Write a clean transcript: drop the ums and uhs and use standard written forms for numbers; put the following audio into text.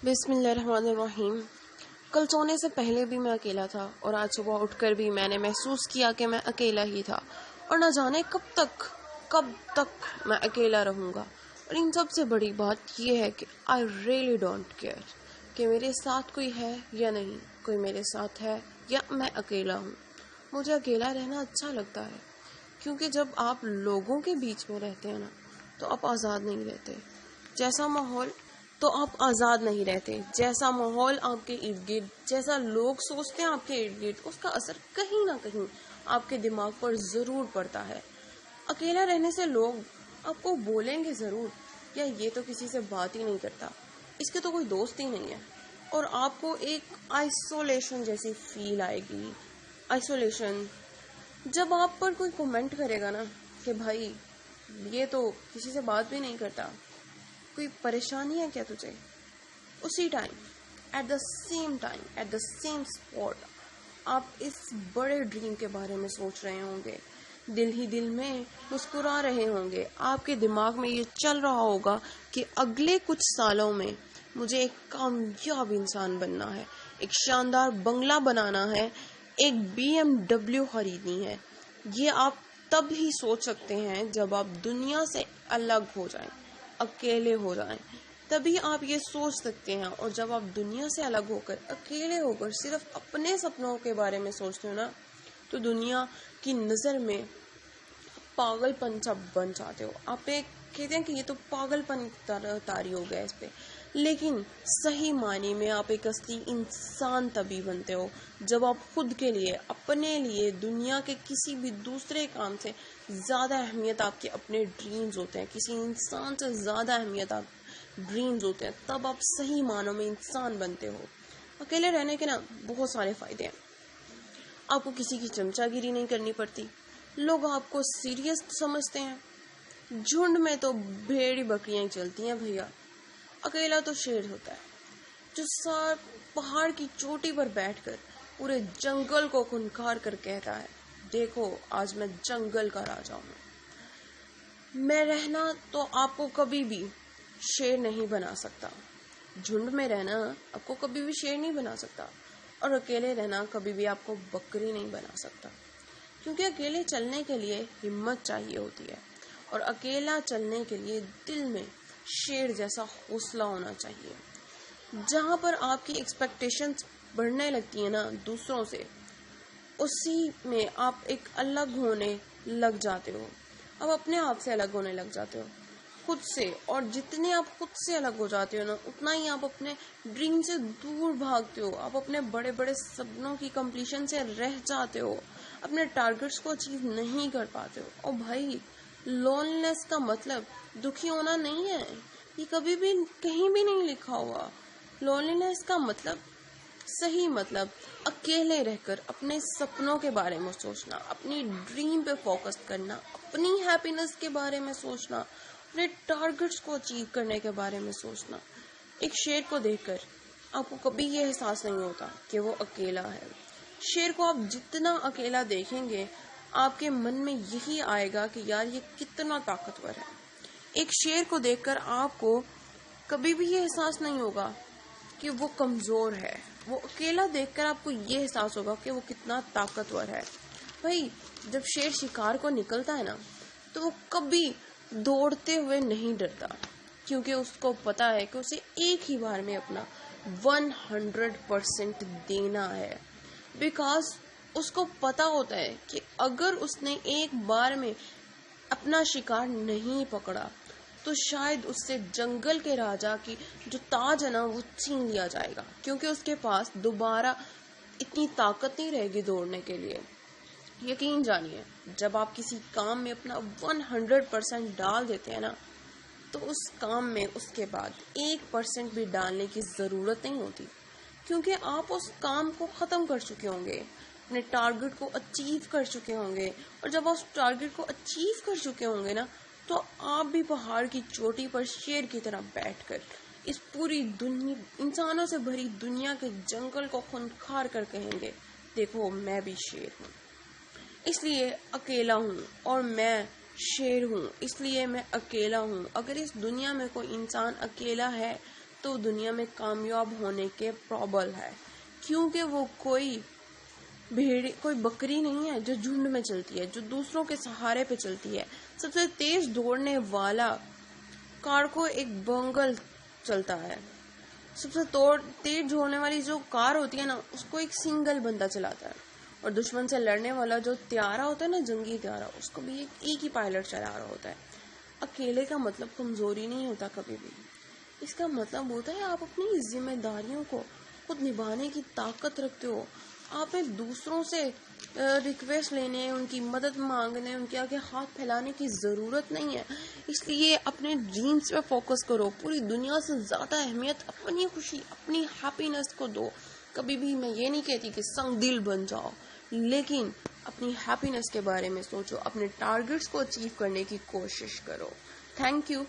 بسم اللہ الرحمن الرحیم۔ کل سونے سے پہلے بھی میں اکیلا تھا اور آج صبح اٹھ کر بھی میں نے محسوس کیا کہ میں اکیلا ہی تھا اور نہ جانے کب تک میں اکیلا رہوں گا۔ اور ان سب سے بڑی بات یہ ہے کہ I really don't care کہ میرے ساتھ کوئی ہے یا نہیں، کوئی میرے ساتھ ہے یا میں اکیلا ہوں۔ مجھے اکیلا رہنا اچھا لگتا ہے کیونکہ جب آپ لوگوں کے بیچ میں رہتے ہیں نا تو آپ آزاد نہیں رہتے۔ جیسا ماحول تو آپ آزاد نہیں رہتے، جیسا ماحول آپ کے ارد گرد، جیسا لوگ سوچتے ہیں آپ کے ارد گرد، اس کا اثر کہیں نہ کہیں آپ کے دماغ پر ضرور پڑتا ہے۔ اکیلا رہنے سے لوگ آپ کو بولیں گے ضرور، یا یہ تو کسی سے بات ہی نہیں کرتا، اس کے تو کوئی دوست ہی نہیں ہے، اور آپ کو ایک آئسولیشن جیسی فیل آئے گی۔ آئسولیشن جب آپ پر کوئی کمنٹ کرے گا نا کہ بھائی یہ تو کسی سے بات بھی نہیں کرتا، کوئی پریشانی ہے کیا تجھے، اسی time at the same spot آپ اس بڑے ڈریم کے بارے میں سوچ رہے ہوں گے، دل ہی دل میں مسکرا رہے ہوں گے۔ آپ کے دماغ میں یہ چل رہا ہوگا کہ اگلے کچھ سالوں میں مجھے ایک کامیاب انسان بننا ہے، ایک شاندار بنگلہ بنانا ہے، ایک BMW خریدنی ہے۔ یہ آپ تب ہی سوچ سکتے ہیں جب آپ دنیا سے الگ ہو جائیں، اکیلے ہو جائیں، تبھی آپ یہ سوچ سکتے ہیں۔ اور جب آپ دنیا سے الگ ہو کر، اکیلے ہو کر صرف اپنے سپنوں کے بارے میں سوچتے ہو نا تو دنیا کی نظر میں پاگل پن سا بن جاتے ہو۔ آپ کہتے ہیں کہ یہ تو پاگل پن تاری ہو گیا اس پہ، لیکن صحیح معنی میں آپ ایک اصلی انسان تبھی بنتے ہو جب آپ خود کے لیے، اپنے لیے، دنیا کے کسی بھی دوسرے کام سے زیادہ اہمیت آپ کے اپنے ڈریمز ہوتے ہیں، کسی انسان سے زیادہ اہمیت آپ ڈریمز ہوتے ہیں، تب آپ صحیح معنوں میں انسان بنتے ہو۔ اکیلے رہنے کے نا بہت سارے فائدے ہیں۔ آپ کو کسی کی چمچا گیری نہیں کرنی پڑتی، لوگ آپ کو سیریس سمجھتے ہیں، جھنڈ میں تو بھیڑی بکریاں ہی چلتی ہیں بھیا، اکیلا تو شیر ہوتا ہے جو پہاڑ کی چوٹی پر بیٹھ کر پورے جنگل کو کھنکار کر کہتا ہے دیکھو آج میں جنگل کا راجا ہوں۔ میں رہنا تو آپ کو کبھی بھی شیر نہیں بنا سکتا، جھنڈ میں رہنا آپ کو کبھی بھی شیر نہیں بنا سکتا، اور اکیلے رہنا کبھی بھی آپ کو بکری نہیں بنا سکتا، کیونکہ اکیلے چلنے کے لیے ہمت چاہیے ہوتی ہے، اور اکیلا چلنے کے لیے دل میں شیر جیسا حوصلہ ہونا چاہیے۔ جہاں پر آپ کی ایکسپیکٹیشنز بڑھنے لگتی ہیں نا دوسروں سے، اسی میں آپ ایک الگ ہونے لگ جاتے ہو، آپ اپنے آپ سے الگ ہونے لگ جاتے ہو، خود سے، اور جتنے آپ خود سے الگ ہو جاتے ہو نا اتنا ہی آپ اپنے ڈریم سے دور بھاگتے ہو، آپ اپنے بڑے بڑے سپنوں کی کمپلیشن سے رہ جاتے ہو، اپنے ٹارگٹس کو اچیو نہیں کر پاتے ہو۔ اور بھائی لونلیس کا مطلب دکھی ہونا نہیں ہے، یہ کبھی بھی کہیں بھی نہیں لکھا ہوا۔ لونلیس کا مطلب، صحیح مطلب، اکیلے رہ کر اپنے سپنوں کے بارے میں سوچنا، اپنی ڈریم پہ فوکس کرنا، اپنی ہیپینس کے بارے میں سوچنا، اپنے ٹارگٹس کو اچیو کرنے کے بارے میں سوچنا۔ ایک شیر کو دیکھ کر آپ کو کبھی یہ احساس نہیں ہوتا کہ وہ اکیلا ہے۔ شیر کو آپ جتنا اکیلا دیکھیں گے آپ کے من میں یہی آئے گا کہ یار یہ کتنا طاقتور ہے۔ ایک شیر کو دیکھ کر آپ کو کبھی بھی یہ احساس نہیں ہوگا کہ وہ کمزور ہے، وہ اکیلا دیکھ کر آپ کو یہ احساس ہوگا کہ وہ کتنا طاقتور ہے۔ بھائی جب شیر شکار کو نکلتا ہے نا تو وہ کبھی دوڑتے ہوئے نہیں ڈرتا، کیونکہ اس کو پتا ہے کہ اسے ایک ہی بار میں اپنا 100% دینا ہے، بیکاز اس کو پتا ہوتا ہے کہ اگر اس نے ایک بار میں اپنا شکار نہیں پکڑا تو شاید اس سے جنگل کے راجا کی جو تاج ہے نا وہ چھین لیا جائے گا، کیونکہ اس کے پاس دوبارہ اتنی طاقت نہیں رہے گی دوڑنے کے لیے۔ یقین جانیے جب آپ کسی کام میں اپنا 100% ڈال دیتے ہیں نا تو اس کام میں اس کے بعد 1% بھی ڈالنے کی ضرورت نہیں ہوتی، کیونکہ آپ اس کام کو ختم کر چکے ہوں گے، اپنے ٹارگٹ کو اچیو کر چکے ہوں گے، اور جب آپ اس ٹارگٹ کو اچیو کر چکے ہوں گے نا تو آپ بھی پہاڑ کی چوٹی پر شیر کی طرح بیٹھ کر اس پوری دنیا، انسانوں سے بھری دنیا کے جنگل کو خنخار کر کہیں گے دیکھو میں بھی شیر ہوں، اس لیے اکیلا ہوں، اور میں شیر ہوں اس لیے میں اکیلا ہوں۔ اگر اس دنیا میں کوئی انسان اکیلا ہے تو دنیا میں کامیاب ہونے کے پروبل ہے، کیونکہ وہ کوئی بکری نہیں ہے جو جھنڈ میں چلتی ہے، جو دوسروں کے سہارے پہ چلتی ہے۔ سب سے تیز دوڑنے والا کار کو ایک بنگل چلتا ہے، سب سے تیز دوڑنے والی جو کار ہوتی ہے نا، اس کو ایک سنگل بندہ چلاتا ہے، اور دشمن سے لڑنے والا جو طیارہ ہوتا ہے نا، جنگی طیارہ، اس کو بھی ایک ہی پائلٹ چلا رہا ہوتا ہے۔ اکیلے کا مطلب کمزوری نہیں ہوتا کبھی بھی، اس کا مطلب ہوتا ہے آپ اپنی ذمہ داریوں کو خود نبھانے کی طاقت رکھتے ہو۔ آپ نے دوسروں سے ریکویسٹ لینے، ان کی مدد مانگنے، ان کے آگے ہاتھ پھیلانے کی ضرورت نہیں ہے۔ اس لیے اپنے ڈریمز پہ فوکس کرو، پوری دنیا سے زیادہ اہمیت اپنی خوشی، اپنی ہیپینس کو دو۔ کبھی بھی میں یہ نہیں کہتی کہ سنگ دل بن جاؤ، لیکن اپنی ہیپینس کے بارے میں سوچو، اپنے ٹارگٹس کو اچیو کرنے کی کوشش کرو۔ Thank you.